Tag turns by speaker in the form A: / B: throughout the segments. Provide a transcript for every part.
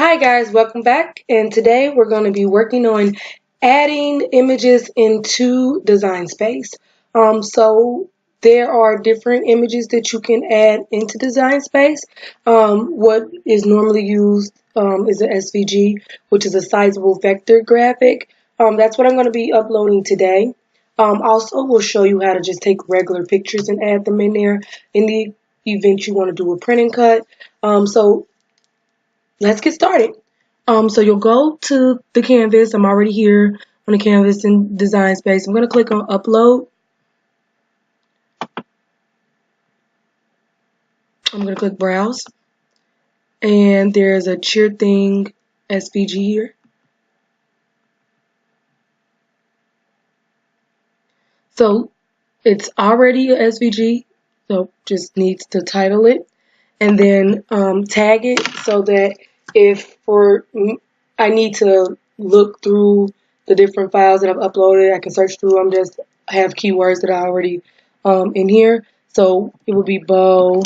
A: Hi guys, welcome back, and today we're going to be working on adding images into Design Space. So there are different images that you can add into Design Space. What is normally used is an SVG, which is a sizable vector graphic. That's what I'm going to be uploading today. Also, we'll show you how to just take regular pictures and add them in there in the event you want to do a print and cut. So let's get started. So you'll go to the canvas. I'm already here on the canvas in Design Space. I'm going to click on Upload. I'm going to click Browse. And there's a Cheer Thing SVG here. So it's already a SVG, so just needs to title it. And then tag it so that if I need to look through the different files that I've uploaded, I can search through them, just have keywords that I already in here. So it would be bow,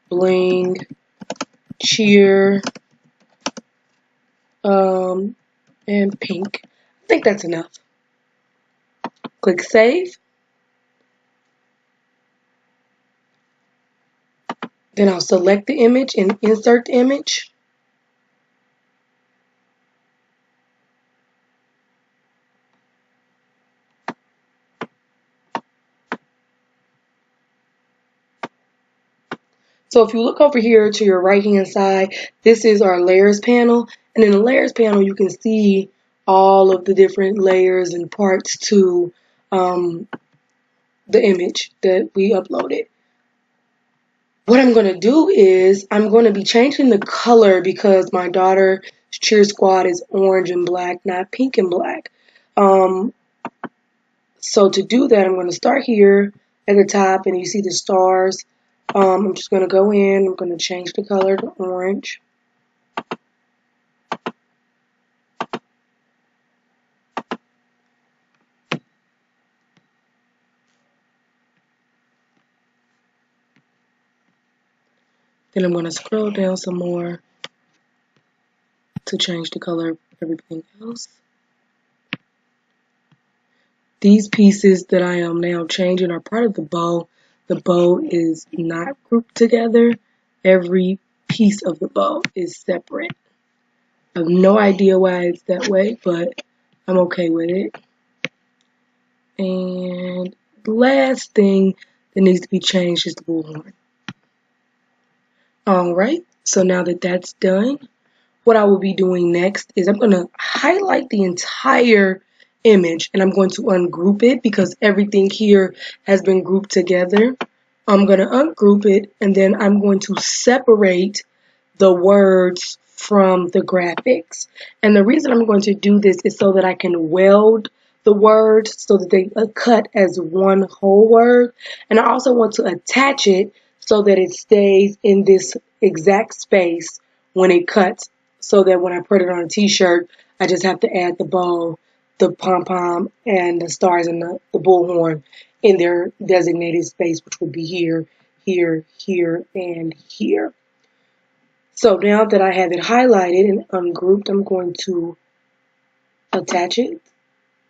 A: bling, cheer, and pink. I think that's enough. Click Save. Then I'll select the image and insert the image. So if you look over here to your right hand side, this is our layers panel. And in the layers panel, you can see all of the different layers and parts to the image that we uploaded. What I'm going to do is I'm going to be changing the color because my daughter's cheer squad is orange and black, not pink and black. So to do that, I'm going to start here at the top, and you see the stars. I'm just going to go in. I'm going to change the color to orange. Then I'm going to scroll down some more to change the color of everything else. These pieces that I am now changing are part of the bow. The bow is not grouped together. Every piece of the bow is separate. I have no idea why it's that way, but I'm okay with it. And the last thing that needs to be changed is the bullhorn. Alright, so now that that's done, what I will be doing next is I'm going to highlight the entire image and I'm going to ungroup it because everything here has been grouped together. I'm going to ungroup it and then I'm going to separate the words from the graphics. And the reason I'm going to do this is so that I can weld the words so that they cut as one whole word. And I also want to attach it so that it stays in this exact space when it cuts, so that when I put it on a t-shirt, I just have to add the bow, the pom-pom, and the stars and the bullhorn in their designated space, which would be here, here, here, and here. So now that I have it highlighted and ungrouped, I'm going to attach it,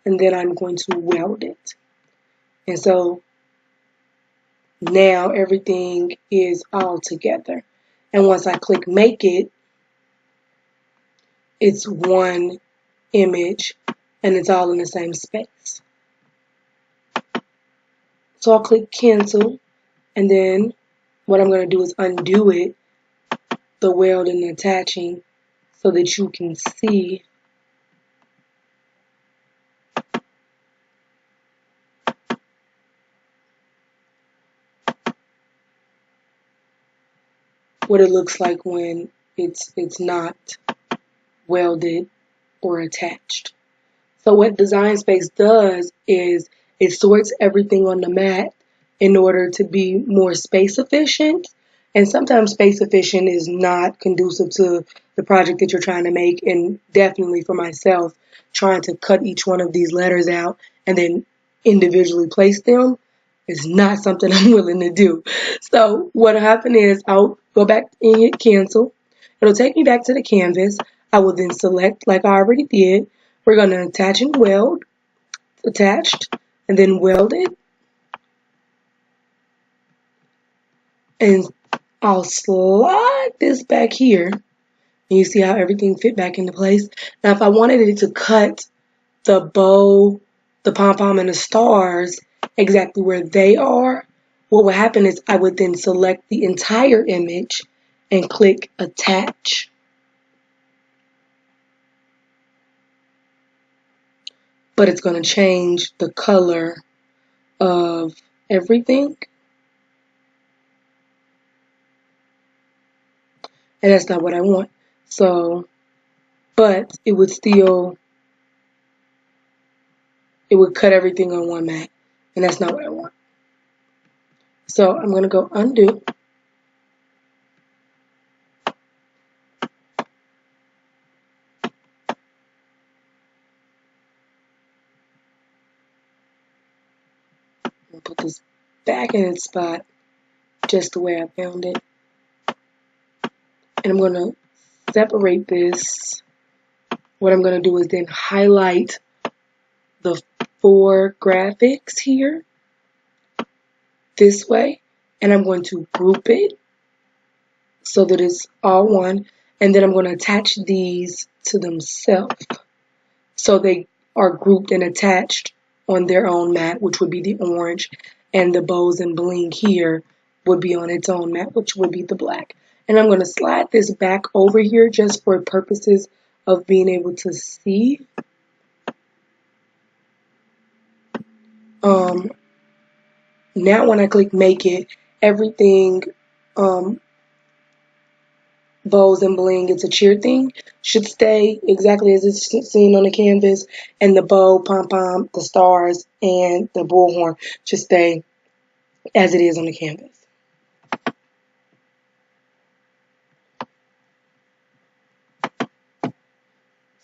A: and then I'm going to weld it. And so now everything is all together. And once I click Make It, it's one image and it's all in the same space. So I'll click Cancel, and then what I'm going to do is undo it, the weld and attaching, so that you can see what it looks like when it's not welded or attached. So what Design Space does is it sorts everything on the mat in order to be more space efficient. And sometimes space efficient is not conducive to the project that you're trying to make. And definitely for myself, trying to cut each one of these letters out and then individually place them is not something I'm willing to do. So what happened is I'll go back and hit cancel. It'll take me back to the canvas. I will then select, like I already did, we're going to attach and weld, attached, and then weld it. And I'll slide this back here. And you see how everything fit back into place. Now if I wanted it to cut the bow, the pom-pom, and the stars exactly where they are, what would happen is I would then select the entire image and click attach. But it's going to change the color of everything. And that's not what I want. So, but it would still, it would cut everything on one mat. And that's not what I want. So I'm going to go undo. I'll put this back in its spot just the way I found it. And I'm going to separate this. What I'm going to do is then highlight the 4 graphics here this way. And I'm going to group it so that it's all one. And then I'm going to attach these to themselves so they are grouped and attached on their own mat, which would be the orange, and the bows and bling here would be on its own mat, which would be the black. And I'm going to slide this back over here just for purposes of being able to see. Now when I click make it, everything bows and bling, it's a cheer thing, should stay exactly as it's seen on the canvas, and the bow, pom-pom, the stars, and the bullhorn should stay as it is on the canvas.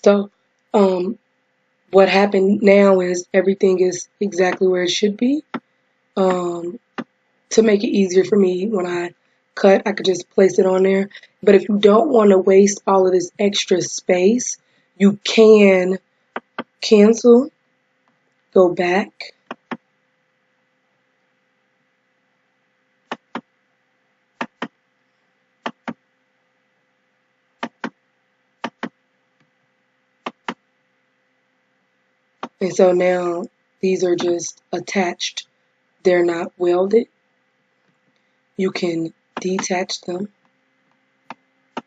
A: So what happened now is everything is exactly where it should be. To make it easier for me when I cut, I could just place it on there. But if you don't want to waste all of this extra space, you can cancel, go back, and so now these are just attached. They're not welded. You can detach them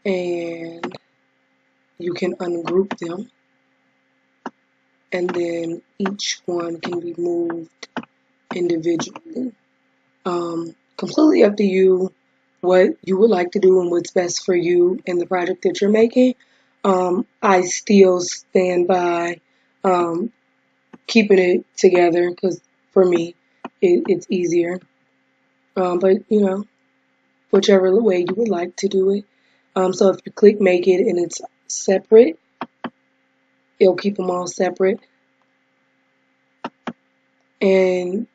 A: and you can ungroup them, and then each one can be moved individually. Completely up to you what you would like to do and what's best for you in the project that you're making. I still stand by keeping it together because for me it's easier. But you know, whichever way you would like to do it. So if you click make it and it's separate, it'll keep them all separate. And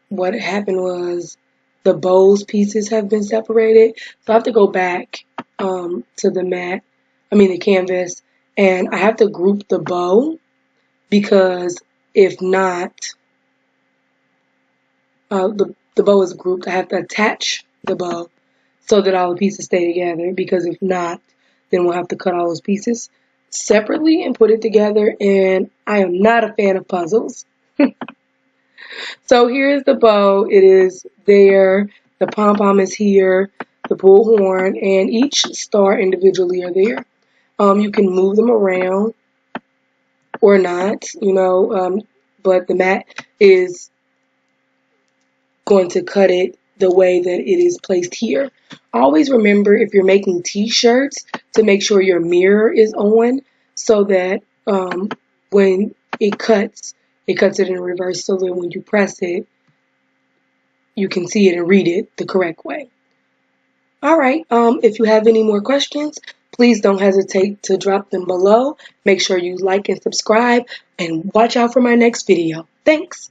A: what happened was the bows pieces have been separated. So I have to go back to the canvas, and I have to group the bow, because if not, the bow is grouped. I have to attach the bow so that all the pieces stay together, because if not, then we'll have to cut all those pieces separately and put it together, and I am not a fan of puzzles. So here's the bow. It is there. The pom-pom is here. The bullhorn and each star individually are there. You can move them around or not, but the mat is going to cut it the way that it is placed here. Always remember, if you're making t-shirts, to make sure your mirror is on so that when it cuts it in reverse, so that when you press it, you can see it and read it the correct way. Alright, if you have any more questions, please don't hesitate to drop them below. Make sure you like and subscribe, and watch out for my next video. Thanks!